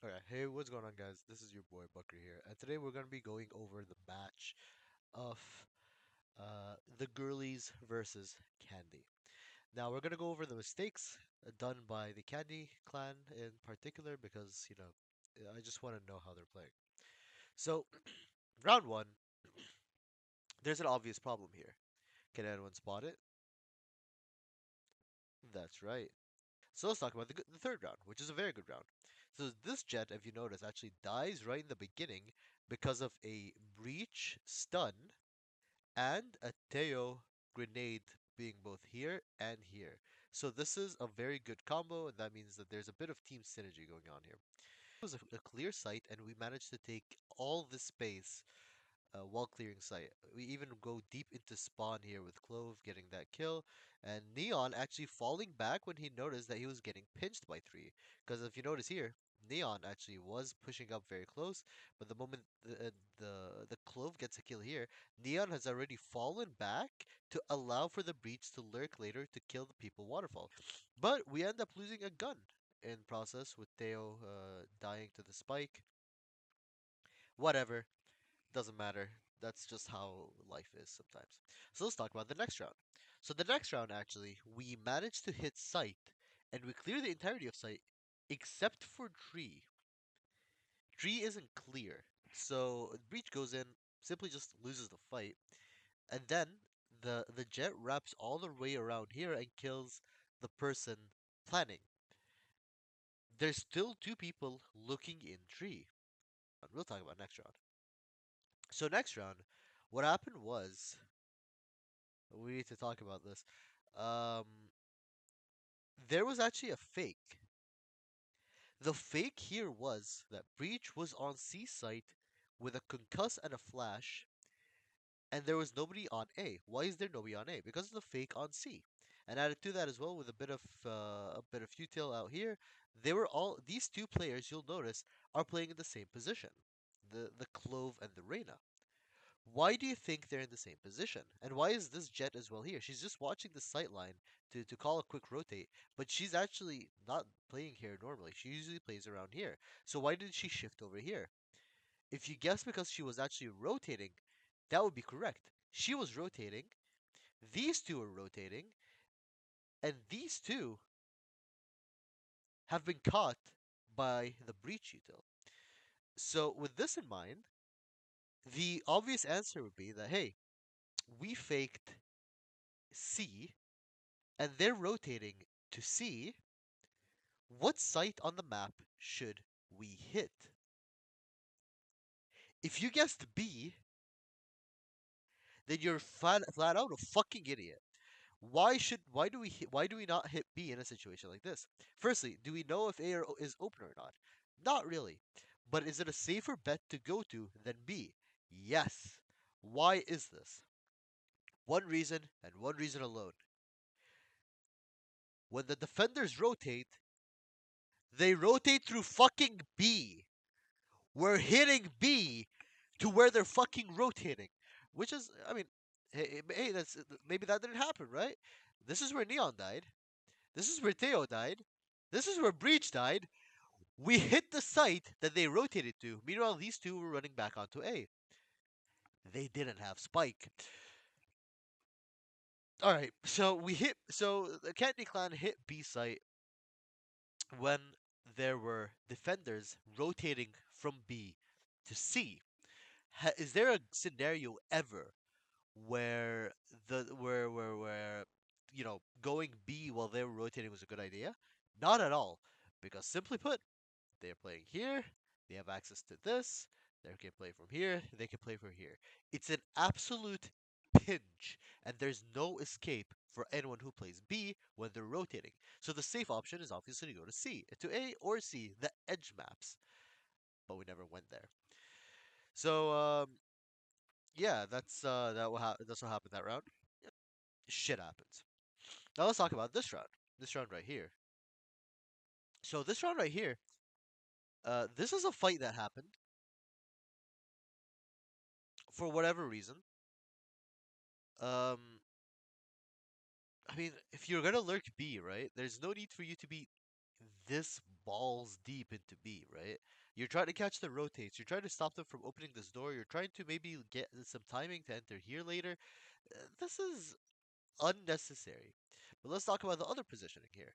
Alright, hey, what's going on, guys? This is your boy Bucker here, and today we're going to be going over the match of the girlies versus Candy. Now, we're going to go over the mistakes done by the Candy clan in particular because, I just want to know how they're playing. So, round one, there's an obvious problem here. Can anyone spot it? That's right. So let's talk about the third round, which is a very good round. So this jet, if you notice, actually dies right in the beginning because of a breach stun and a Teo grenade being both here and here. So this is a very good combo, and that means that there's a bit of team synergy going on here. It was a clear sight, and we managed to take all the space while clearing sight. We even go deep into spawn here with Clove getting that kill, and Neon actually falling back when he noticed that he was getting pinched by three. Because if you notice here, Neon actually was pushing up very close, but the moment the Clove gets a kill here, Neon has already fallen back to allow for the breach to lurk later to kill the people waterfall. But we end up losing a gun in process with Theo dying to the spike. Whatever. Doesn't matter. That's just how life is sometimes. So let's talk about the next round. So the next round, actually, we managed to hit sight, and we clear the entirety of sight, except for tree. Tree isn't clear, so breach goes in, simply just loses the fight, and then the jet wraps all the way around here and kills the person planning. There's still two people looking in tree. We'll talk about next round. So next round, what happened was we need to talk about this. Um, there was actually a fake. The fake here was that Breach was on C site with a concuss and a flash, and there was nobody on A. Why is there nobody on A? Because of the fake on C. And added to that as well, with a bit of util out here, they were all these two players. You'll notice are playing in the same position, the Clove and the Reyna. Why do you think they're in the same position? And why is this Jet as well here? She's just watching the sight line to call a quick rotate, but she's actually not playing here normally. She usually plays around here. So why did she shift over here? If you guess because she was actually rotating, that would be correct. She was rotating, these two are rotating, and these two have been caught by the breach util. So with this in mind, the obvious answer would be that hey, we faked C and they're rotating to see what site on the map should we hit. If you guessed B, then you're flat out a fucking idiot. Why do we not hit B in a situation like this? Firstly, do we know if is open or not? Not really. But is it a safer bet to go to than B? Yes. Why is this? One reason and one reason alone. When the defenders rotate, they rotate through fucking B. We're hitting B to where they're fucking rotating, which is, I mean, hey, that's maybe that didn't happen, right? This is where Neon died. This is where Theo died. This is where Breach died. We hit the site that they rotated to. Meanwhile, these two were running back onto A. They didn't have Spike. All right, so the Candy Clan hit B site when there were defenders rotating from B to C. Is there a scenario ever where where going B while they were rotating was a good idea? Not at all, because simply put, they're playing here, they have access to this, they can play from here, they can play from here. It's an absolute pinch, and there's no escape for anyone who plays B when they're rotating. So the safe option is obviously to go to C, to A or C, the edge maps, but we never went there. So yeah, that's what happened that round. Shit happens. Now let's talk about this round. This round right here. So this round right here, this is a fight that happened for whatever reason. Um, I mean, if you're gonna lurk B, right? There's no need for you to be this balls deep into B, right? You're trying to catch the rotates. You're trying to stop them from opening this door. You're trying to maybe get some timing to enter here later. This is unnecessary. But let's talk about the other positioning here.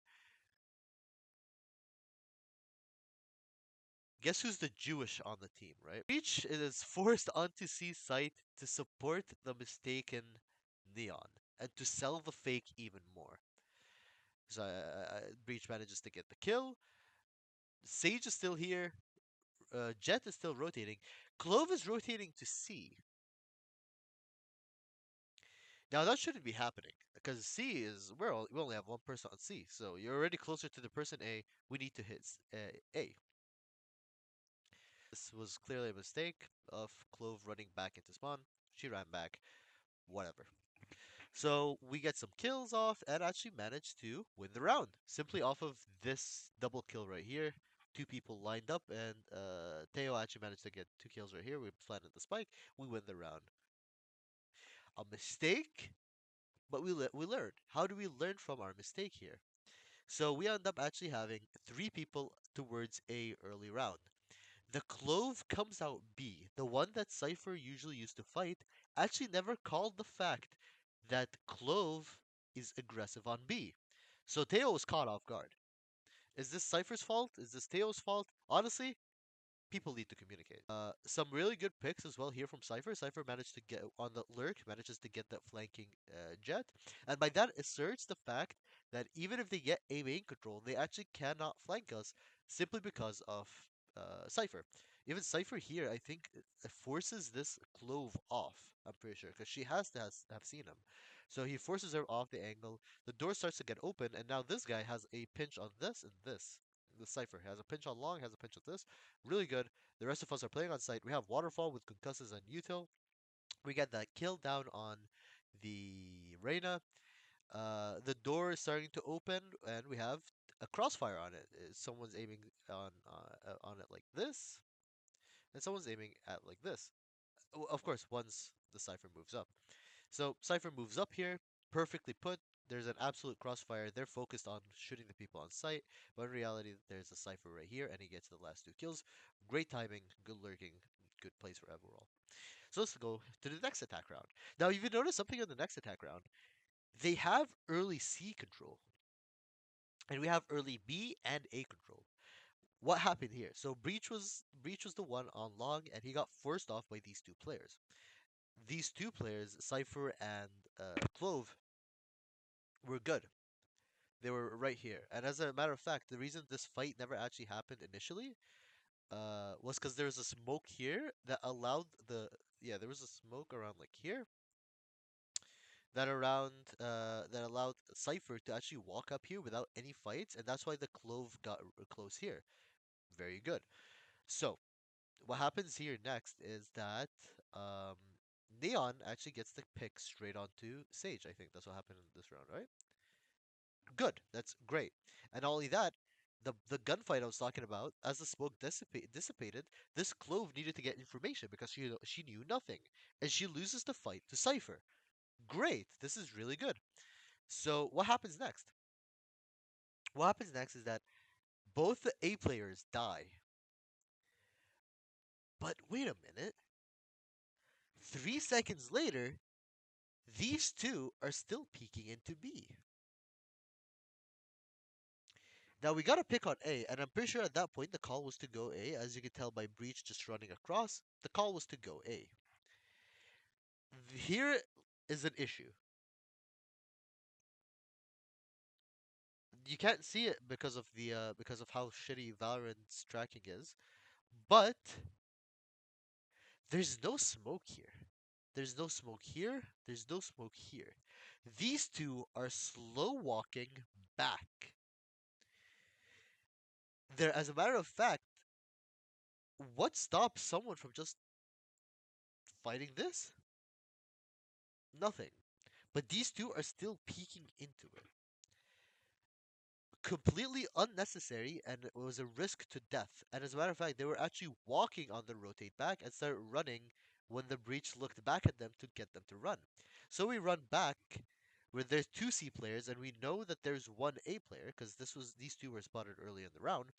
Guess who's the Jewish on the team, right? Breach is forced onto C site to support the mistaken Neon and to sell the fake even more. So Breach manages to get the kill. Sage is still here. Jet is still rotating. Clove is rotating to C. Now that shouldn't be happening because C is we only have one person on C, so you're already closer to the person A. We need to hit A. This was clearly a mistake of Clove running back into spawn. She ran back. Whatever. So we get some kills off and actually manage to win the round simply off of this double kill right here. Two people lined up, and Teo actually managed to get two kills right here. We planted the spike. We win the round. A mistake, but we learned. How do we learn from our mistake here? So we end up actually having three people towards A early round. The Clove comes out B. The one that Cypher usually used to fight actually never called the fact that Clove is aggressive on B. So Teo was caught off guard. Is this Cypher's fault? Is this Teo's fault? Honestly, people need to communicate. Some really good picks as well here from Cypher. Cypher managed to get on the lurk, manages to get that flanking jet, and by that asserts the fact that even if they get a main control, they actually cannot flank us simply because of Cypher. Even Cypher here, I think, forces this Clove off. I'm pretty sure because she has to have seen him. So he forces her off the angle. The door starts to get open, and now this guy has a pinch on this and this. The Cypher has a pinch on long, has a pinch on this. Really good. The rest of us are playing on site. We have Waterfall with Concusses and Util. We get that kill down on the Reyna. The door is starting to open, and we have a crossfire on it. Someone's aiming on it like this, and someone's aiming at like this. Of course, once the Cypher moves up. So Cypher moves up here, perfectly put. There's an absolute crossfire. They're focused on shooting the people on site, but in reality, there's a Cypher right here, and he gets the last two kills. Great timing, good lurking, good plays for overall. So let's go to the next attack round. Now, if you notice something in the next attack round, they have early C control, and we have early B and A control. What happened here? So Breach was the one on long, and he got forced off by these two players. These two players, Cypher and Clove, were good. They were right here. And as a matter of fact, the reason this fight never actually happened initially was because there was a smoke here that allowed there was a smoke around like here that allowed Cypher to actually walk up here without any fights, and that's why the Clove got close here. Very good. So what happens here next is that um, Neon actually gets the pick straight onto Sage. I think that's what happened in this round, right? Good. That's great. And not only that, the gunfight I was talking about, as the smoke dissipated, this Clove needed to get information because she knew nothing, and she loses the fight to Cypher. Great. This is really good. So what happens next? What happens next is that both the A players die. But wait a minute. 3 seconds later, these two are still peeking into B. Now we gotta pick on A, and I'm pretty sure at that point the call was to go A. As you can tell by Breach just running across, the call was to go A. Here is an issue. You can't see it because of how shitty Valorant's tracking is, but there's no smoke here. There's no smoke here. There's no smoke here. These two are slow walking back. There, as a matter of fact, what stops someone from just fighting this? Nothing. But these two are still peeking into it. Completely unnecessary, and it was a risk to death. And as a matter of fact, they were actually walking on the rotate back and started running when the breach looked back at them to get them to run. So we run back. where there's two C players and we know that there's one A player because these two were spotted early in the round.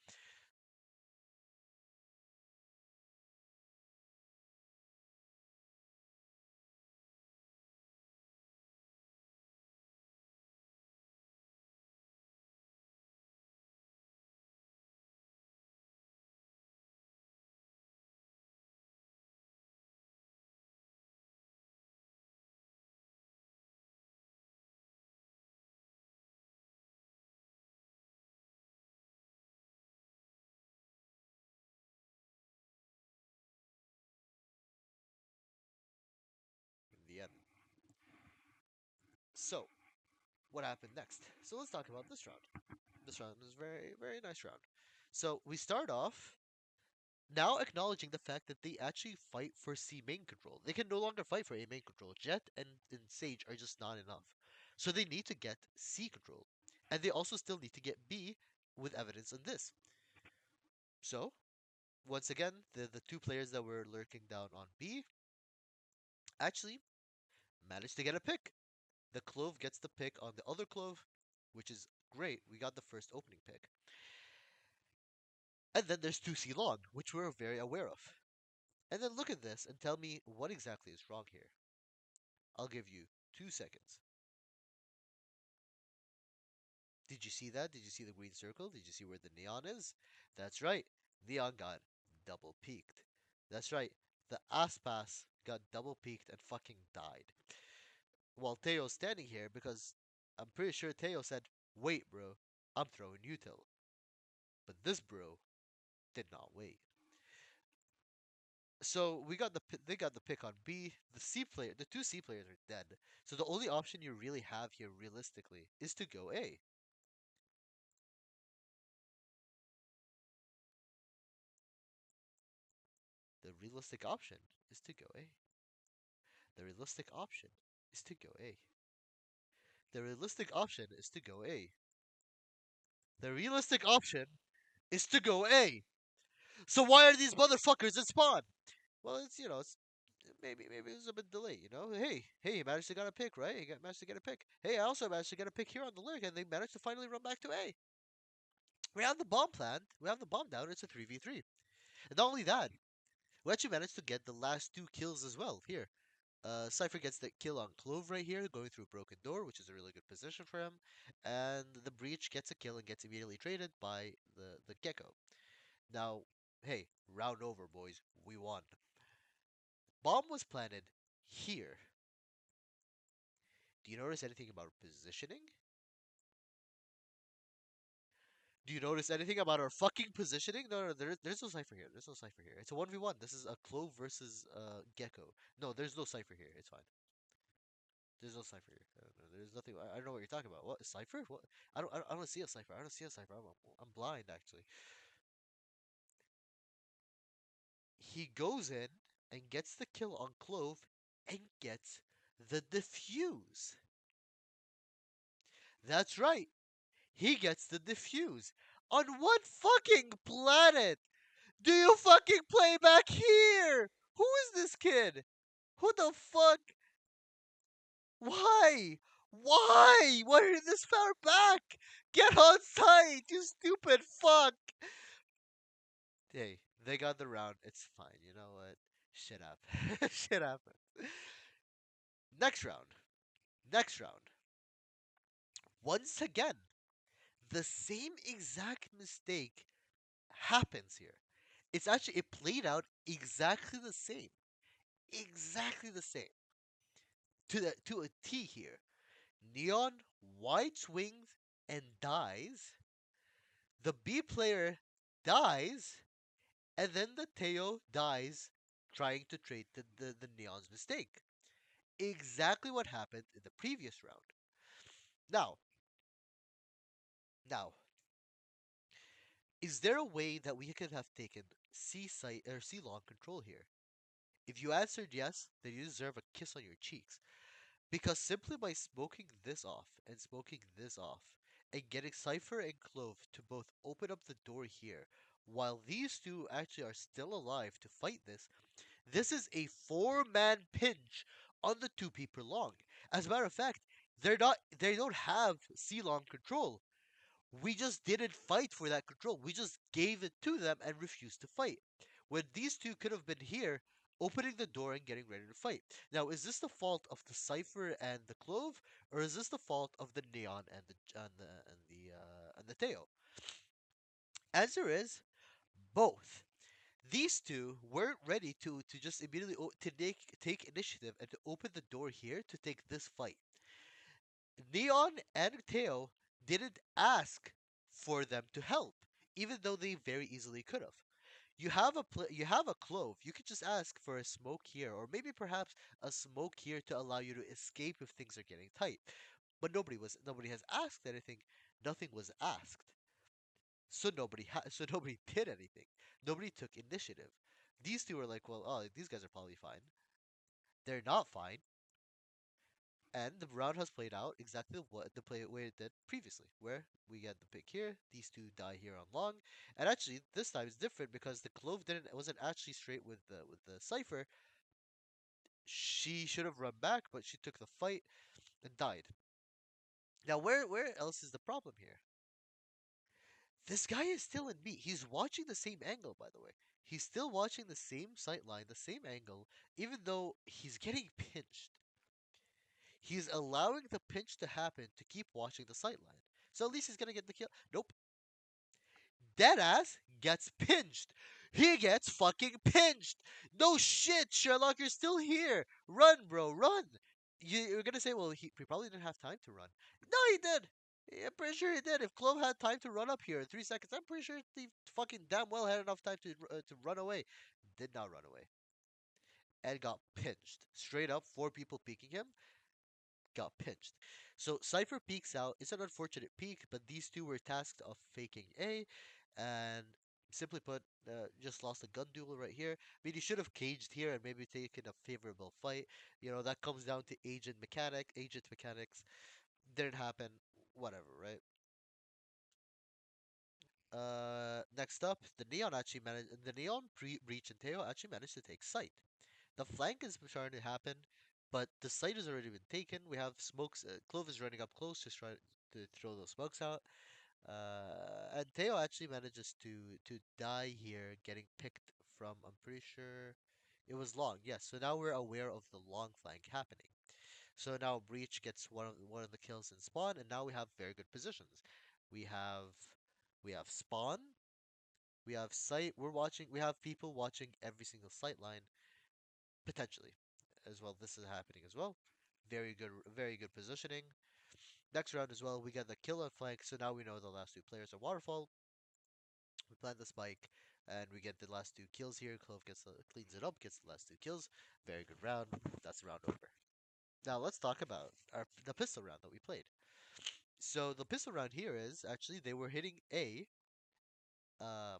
In the end. So, what happened next? So let's talk about this round. This round is very, very nice round. So we start off now acknowledging the fact that they actually fight for C main control. They can no longer fight for A main control. Jet and Sage are just not enough. So they need to get C control. And they also still need to get B with evidence on this. So, once again, the two players that were lurking down on B actually managed to get a pick. The Clove gets the pick on the other Clove, which is great. We got the first opening pick. And then there's 2C long, which we're very aware of. And then look at this and tell me what exactly is wrong here. I'll give you 2 seconds. Did you see that? Did you see the green circle? Did you see where the neon is? That's right. Neon got double peaked. That's right. The Aspas got double peaked and fucking died. While Teo's standing here because I'm pretty sure Teo said, "Wait, bro, I'm throwing util." But this bro did not wait. So they got the pick on B. The two C players are dead. So the only option you really have here, realistically, is to go A. The realistic option is to go A. The realistic option is to go A. The realistic option is to go A. The realistic option is to go A. So why are these motherfuckers at spawn? Well, it's maybe it was a bit delayed. Hey, he managed to get a pick, right? Managed to get a pick. Hey, I also managed to get a pick here on the lurk, and they managed to finally run back to A. We have the bomb planned. We have the bomb down. It's a 3v3. And not only that, we actually managed to get the last two kills as well. Here, Cypher gets the kill on Clove right here, going through a broken door, which is a really good position for him. And the Breach gets a kill and gets immediately traded by the Gecko. Now, hey, round over, boys. We won. Bomb was planted here. Do you notice anything about positioning? Do you notice anything about our fucking positioning? No, there's no Cypher here. There's no Cypher here. It's a 1v1. This is a Clove versus Gecko. No, there's no Cypher here. It's fine. There's no Cypher here. There's nothing. I don't know what you're talking about. What? Cypher? What? I don't see a Cypher. I don't see a Cypher. I'm blind, actually. He goes in and gets the kill on Clove and gets the defuse. That's right. He gets the defuse. On what fucking planet do you fucking play back here? Who is this kid? Who the fuck? Why? Why? Why are you this far back? Get on site, you stupid fuck! Hey, they got the round. It's fine. You know what? Shit happened. Shit happened. Next round. Next round. Once again, the same exact mistake happens here. It played out exactly the same. Exactly the same. To a T here. Neon white swings and dies. The B player dies, and then the Teo dies trying to trade the Neon's mistake. Exactly what happened in the previous round. Now, now, is there a way that we could have taken C site or C long control here? If you answered yes, then you deserve a kiss on your cheeks. Because simply by smoking this off and smoking this off and getting Cypher and Clove to both open up the door here, while these two actually are still alive to fight this is a 4-man pinch on the 2P prolong. As a matter of fact, They don't have C long control. We just didn't fight for that control. We just gave it to them and refused to fight. When these two could have been here, opening the door and getting ready to fight. Now, is this the fault of the Cipher and the Clove, or is this the fault of the Neon and the Teo? Answer is both. These two weren't ready to just immediately take initiative and to open the door here to take this fight. Neon and Teo didn't ask for them to help, even though they very easily could have. You have a clove. You could just ask for a smoke here, or maybe perhaps a smoke here to allow you to escape if things are getting tight. But nobody has asked anything. Nothing was asked. So nobody did anything. Nobody took initiative. These two were like, well, oh, these guys are probably fine. They're not fine. And the round has played out exactly what the play way it did previously, where we get the pick here, these two die here on long, and actually this time it's different because the clove didn't wasn't actually straight with the cipher. She should have run back, but she took the fight and died. Now where else is the problem here? This guy is still in B. He's watching the same angle, by the way. He's still watching the same sight line, the same angle, even though he's getting pinched. He's allowing the pinch to happen to keep watching the sight line. So at least he's gonna get the kill. Nope. Deadass gets pinched. He gets fucking pinched. No shit, Sherlock, you're still here. Run, bro, run. You're gonna say, well, he probably didn't have time to run. No, he did. Yeah, I'm pretty sure he did. If Clove had time to run up here in 3 seconds, I'm pretty sure he fucking damn well had enough time to run away. Did not run away and got pinched. Straight up, four people peeking him, got pinched. So Cypher peeks out. It's an unfortunate peek, but these two were tasked of faking A, and simply put, just lost a gun duel right here. I mean, he should have caged here and maybe taken a favorable fight. You know, that comes down to agent mechanics. Didn't happen. Whatever, right? Next up, the Neon Breach and Teo actually managed to take sight. The flank is starting to happen, but the site has already been taken. We have smokes. Clove is running up close, just trying to throw those smokes out. And Teo actually manages to die here, getting picked from. I'm pretty sure it was long. Yes. So now we're aware of the long flank happening. So now Breach gets one of the kills in spawn, and now we have very good positions. We have we have spawn. We have site. We're watching. We have people watching every single sight line potentially as well. This is happening as well. Very good positioning. Next round as well, we get the kill on flank. So now we know the last two players are waterfall. We plant the spike, and we get the last two kills here. Clove cleans it up, gets the last two kills. Very good round. That's the round over. Now let's talk about the pistol round that we played. So the pistol round here is actually they were hitting A. Um,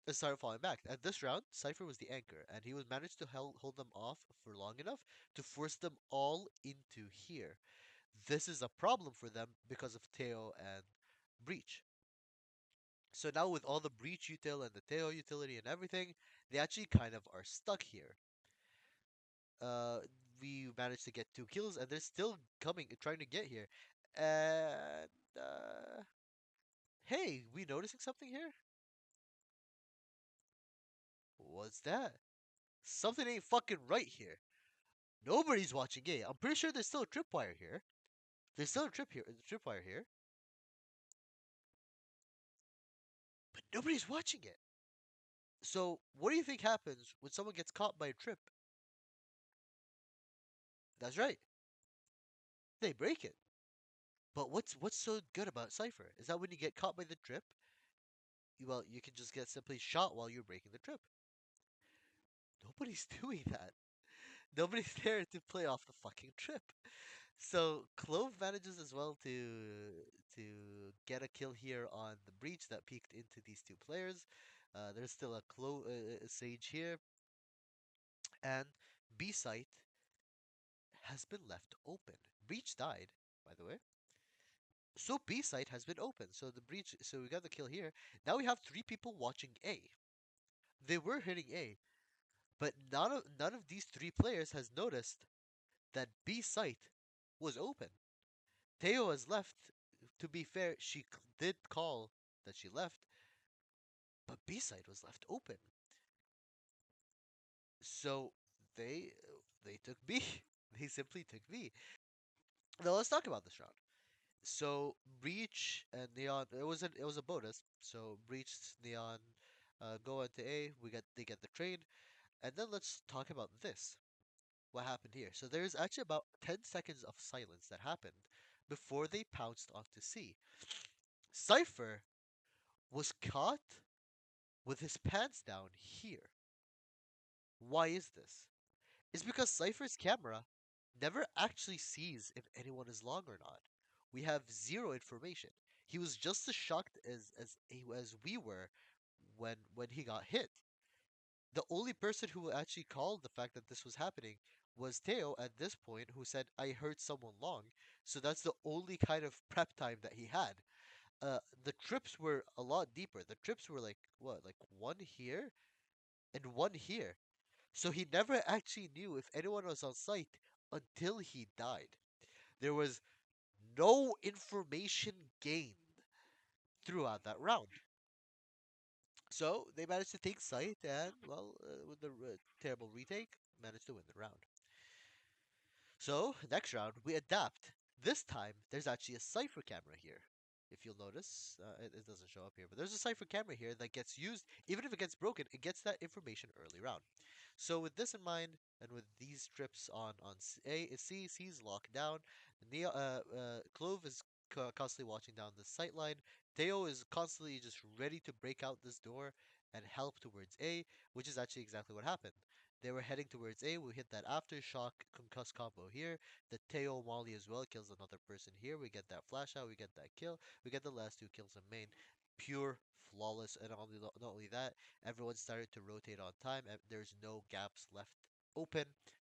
and started falling back. At this round, Cypher was the anchor, and he was managed to hold them off for long enough to force them all into here. This is a problem for them because of Teo and Breach. So now with all the Breach util and the Teo utility and everything, they actually kind of are stuck here. Uh, we managed to get 2 kills, and they're still coming, trying to get here. And hey, we noticing something here? What's that? Something ain't fucking right here. Nobody's watching A. I'm pretty sure there's still a tripwire here. There's still a tripwire here, but nobody's watching it. So, what do you think happens when someone gets caught by a trip? That's right, they break it. But what's so good about Cypher is that when you get caught by the trip, well, you can just get simply shot while you're breaking the trip. Nobody's doing that. Nobody's there to play off the fucking trip. So Clove manages as well to get a kill here on the breach that peeked into these two players. There's still a Sage here, and B site has been left open. Breach died, by the way. So B site has been open. So the breach. So we got the kill here. Now we have 3 people watching A. They were hitting A, but none of these 3 players has noticed that B site was open. Teo has left. To be fair, she did call that she left, but B side was left open. So they they took B. They simply took B. Now let's talk about this round. So Breach and Neon, it was a bonus. So Breach, Neon, go into A. They get the trade, and then let's talk about this. What happened here? So there's actually about 10 seconds of silence that happened before they pounced onto C. Cypher was caught with his pants down here. Why is this? It's because Cypher's camera never actually sees if anyone is long or not. We have zero information. He was just as shocked as we were when he got hit. The only person who actually called the fact that this was happening was Teo at this point, who said, I heard someone long. So that's the only kind of prep time that he had. The trips were a lot deeper. The trips were like, what, like one here and one here. So he never actually knew if anyone was on site until he died. There was no information gained throughout that round. So they managed to take site and, well, with the terrible retake, managed to win the round. So, next round, we adapt. This time, there's actually a cipher camera here. If you'll notice, it doesn't show up here, but there's a cipher camera here that gets used. Even if it gets broken, it gets that information early round. So, with this in mind, and with these trips on C's locked down. Clove is constantly watching down the sight line. Teo is constantly just ready to break out this door and help towards A, which is actually exactly what happened. They were heading towards A. We hit that aftershock concuss combo here. The Teo Molly as well kills another person here. We get that flash out. We get that kill. We get the last two kills in main. Pure flawless. And not only that, everyone started to rotate on time. There's no gaps left open.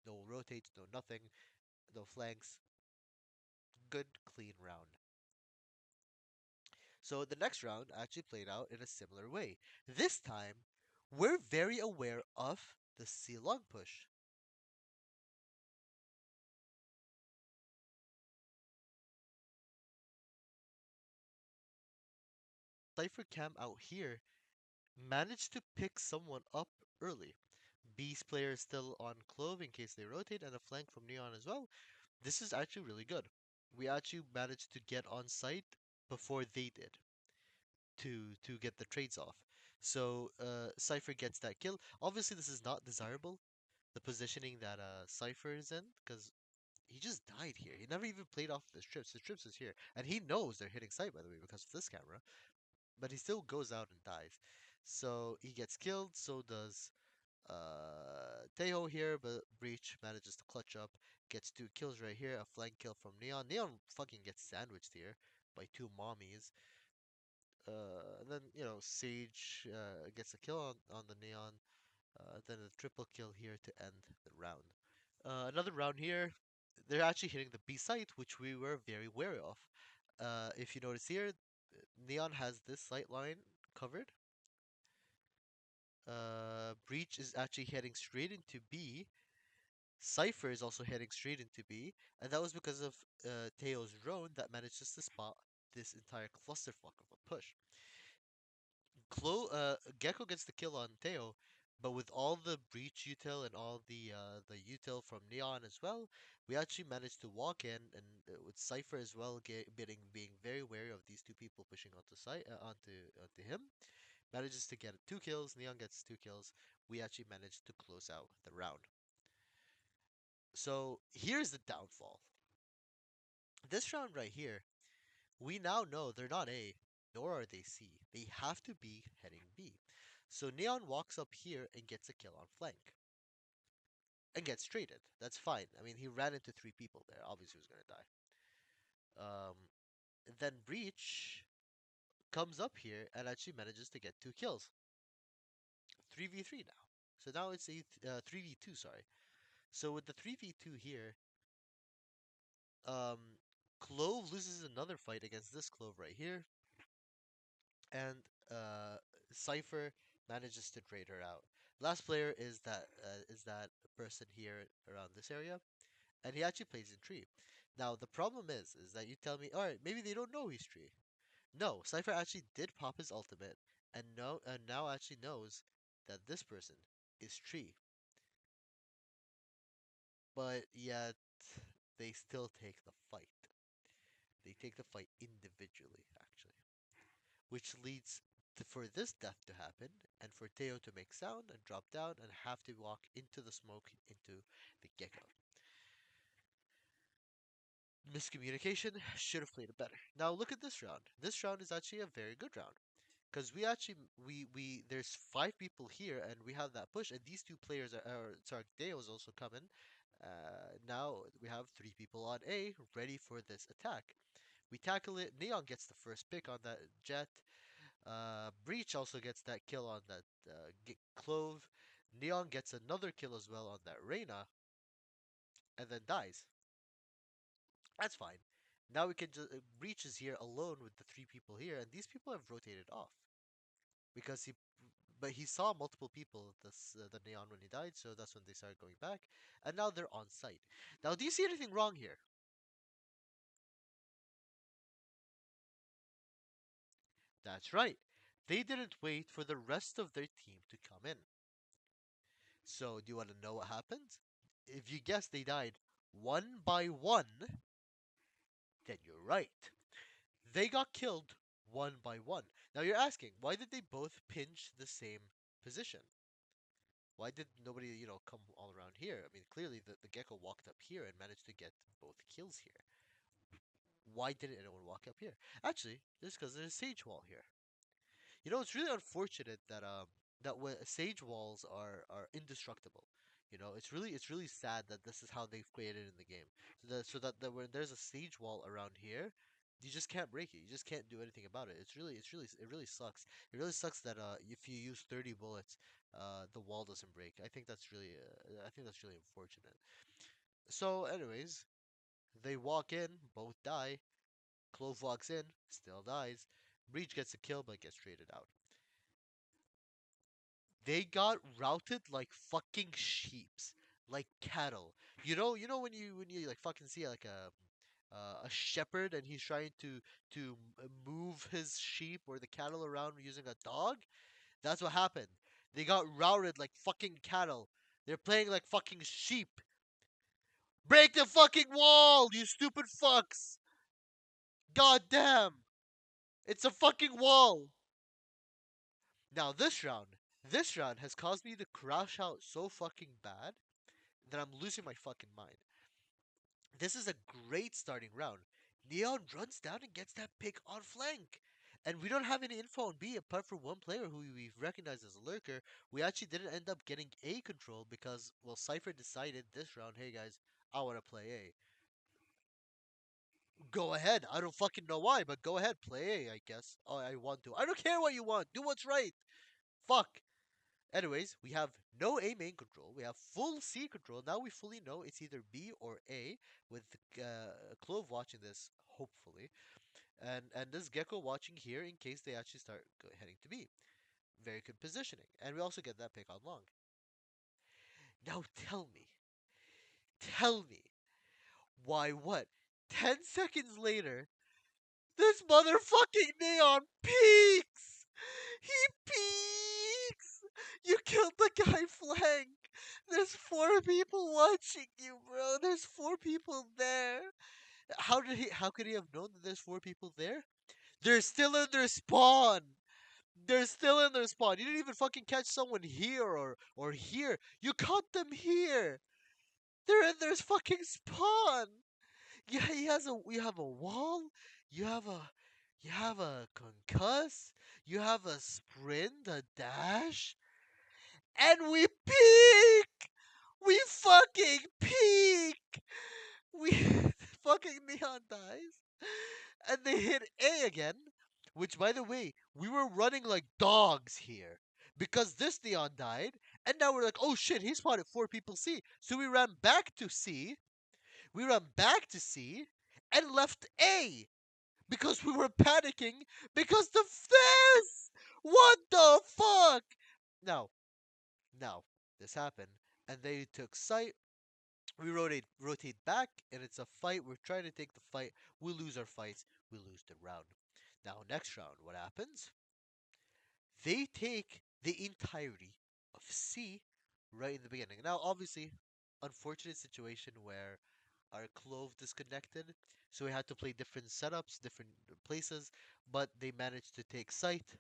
No rotates. No nothing. No flanks. Good clean round. So the next round actually played out in a similar way. This time, we're very aware of the C long push. Cypher Cam out here managed to pick someone up early. B's player is still on Clove in case they rotate, and a flank from Neon as well. This is actually really good. We actually managed to get on site before they did to get the trades off. So Cypher gets that kill. Obviously, this is not desirable, the positioning that Cypher is in, because he just died here. He never even played off the strips. The strips is here, and he knows they're hitting site by the way because of this camera. But he still goes out and dies. So he gets killed. So does Tejo here, but Breach manages to clutch up, gets two kills right here, a flank kill from Neon. Neon fucking gets sandwiched here by two mommies. And then Sage gets a kill on the Neon. Then a triple kill here to end the round. Another round here, they're actually hitting the B site, which we were very wary of. If you notice here, Neon has this sight line covered. Breach is actually heading straight into B. Cypher is also heading straight into B, and that was because of Teo's drone that managed just to spot this entire clusterfuck of a push. Gecko gets the kill on Teo, but with all the breach util and all the util from Neon as well, we actually managed to walk in, and with Cypher as well being very wary of these two people pushing onto site onto him, manages to get two kills. Neon gets two kills. We actually managed to close out the round. So here's the downfall. This round right here, we now know they're not A, nor are they C. They have to be heading B. So Neon walks up here and gets a kill on flank. And gets traded. That's fine. I mean, he ran into three people there. Obviously, he was going to die. Then Breach comes up here and actually manages to get two kills. 3v3 now. So now it's a 3v2, sorry. So with the 3v2 here, um, Clove loses another fight against this Clove right here. And Cypher manages to trade her out. Last player is that person here around this area, and he actually plays in tree. Now the problem is that you tell me, all right, maybe they don't know he's tree. No, Cypher actually did pop his ultimate, and now actually knows that this person is tree, but yet they still take the fight. They take the fight individually, actually, which leads for this death to happen, and for Teo to make sound and drop down and have to walk into the smoke into the gecko. Miscommunication, should have played it better. Now look at this round. This round is actually a very good round. Because we actually we there's five people here and we have that push and these two players are sorry, Deo's also coming. Now we have three people on A ready for this attack. We tackle it. Neon gets the first pick on that jet. Breach also gets that kill on that Clove. Neon gets another kill as well on that Reyna and then dies. That's fine. Now we can just Breach is here alone with the three people here, and these people have rotated off because he saw multiple people this the Neon when he died, so that's when they started going back, and now they're on site. Now, do you see anything wrong here? That's right. They didn't wait for the rest of their team to come in. So, do you want to know what happened? If you guess they died one by one, then you're right. They got killed one by one. Now you're asking, why did they both pinch the same position? Why did nobody, come all around here? I mean, clearly the Gecko walked up here and managed to get both kills here. Why didn't anyone walk up here? Actually, it's because there's a sage wall here. It's really unfortunate that when sage walls are indestructible. It's really sad that this is how they've created in the game. So that when there's a sage wall around here, you just can't break it. You just can't do anything about it. It really sucks. It really sucks that if you use 30 bullets, the wall doesn't break. I think that's really unfortunate. So, anyways, they walk in, both die. Clove walks in, still dies. Breach gets a kill but gets traded out. They got routed like fucking sheeps, like cattle. You know when you like fucking see like a shepherd and he's trying to move his sheep or the cattle around using a dog. That's what happened. They got routed like fucking cattle. They're playing like fucking sheep. Break the fucking wall, you stupid fucks! God damn! It's a fucking wall! Now this round has caused me to crash out so fucking bad that I'm losing my fucking mind. This is a great starting round. Neon runs down and gets that pick on flank. And we don't have any info on B apart from one player who we've recognized as a lurker. We actually didn't end up getting A control because, well, Cypher decided this round, hey guys, I want to play A. Go ahead. I don't fucking know why, but go ahead, play A, I guess. Oh, I want to. I don't care what you want. Do what's right. Fuck. Anyways, we have no A main control. We have full C control. Now we fully know it's either B or A, with Clove watching this, hopefully, and this Gecko watching here in case they actually start heading to B. Very good positioning, and we also get that pick on long. Now tell me, why what? 10 seconds later, this motherfucking Neon peaks! He peeks! You killed the guy flank! There's four people watching you, bro. There's four people there. How could he have known that there's four people there? They're still in their spawn! They're still in their spawn. You didn't even fucking catch someone here or here. You caught them here! They're in their fucking spawn! Yeah, you have a wall, you have a concuss, you have a sprint, a dash, and we peak! We fucking peak! We fucking Neon dies. And they hit A again, which by the way, we were running like dogs here. Because this Neon died, and now we're like, oh shit, he spotted four people C. So we ran back to C, and left A because we were panicking because the this. What the fuck? Now, this happened, and they took sight. We rotate back, and it's a fight. We're trying to take the fight. We lose our fights. We lose the round. Now, next round, what happens? They take the entirety of C right in the beginning. Now, obviously, unfortunate situation where our clove disconnected, so we had to play different setups, different places, but they managed to take site,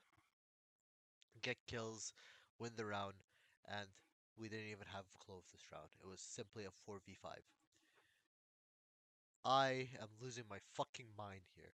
get kills, win the round, and we didn't even have clove this round. It was simply a 4v5. I am losing my fucking mind here.